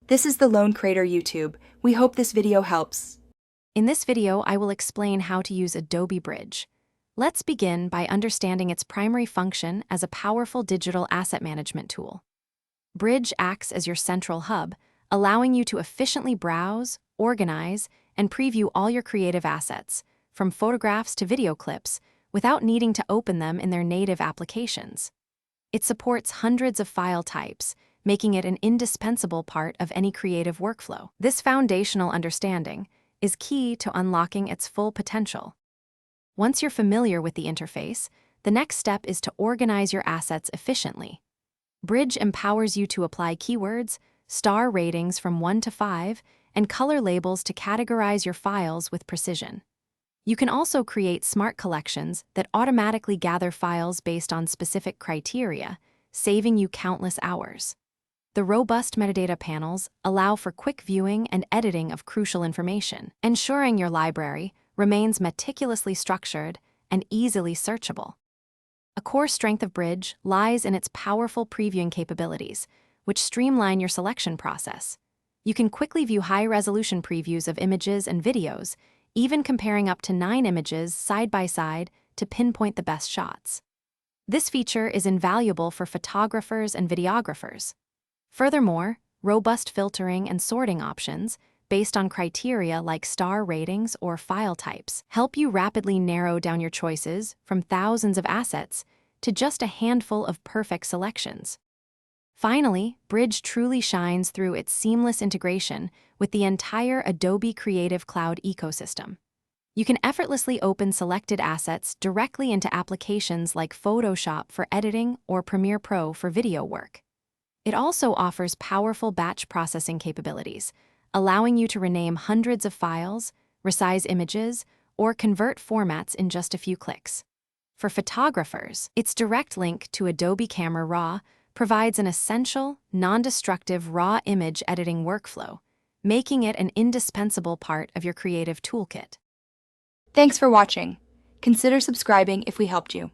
This is the Lone Creator YouTube. We hope this video helps. In this video, I will explain how to use Adobe Bridge. Let's begin by understanding its primary function as a powerful digital asset management tool. Bridge acts as your central hub, allowing you to efficiently browse, organize, and preview all your creative assets, from photographs to video clips, without needing to open them in their native applications. It supports hundreds of file types, making it an indispensable part of any creative workflow. This foundational understanding is key to unlocking its full potential. Once you're familiar with the interface, the next step is to organize your assets efficiently. Bridge empowers you to apply keywords, star ratings from 1 to 5, and color labels to categorize your files with precision. You can also create smart collections that automatically gather files based on specific criteria, saving you countless hours. The robust metadata panels allow for quick viewing and editing of crucial information, ensuring your library remains meticulously structured and easily searchable. A core strength of Bridge lies in its powerful previewing capabilities, which streamline your selection process. You can quickly view high-resolution previews of images and videos, even comparing up to 9 images side by side to pinpoint the best shots. This feature is invaluable for photographers and videographers. Furthermore, robust filtering and sorting options, based on criteria like star ratings or file types, help you rapidly narrow down your choices from thousands of assets to just a handful of perfect selections. Finally, Bridge truly shines through its seamless integration with the entire Adobe Creative Cloud ecosystem. You can effortlessly open selected assets directly into applications like Photoshop for editing or Premiere Pro for video work. It also offers powerful batch processing capabilities, allowing you to rename hundreds of files, resize images, or convert formats in just a few clicks. For photographers, its direct link to Adobe Camera Raw provides an essential, non-destructive raw image editing workflow, making it an indispensable part of your creative toolkit. Thanks for watching. Consider subscribing if we helped you.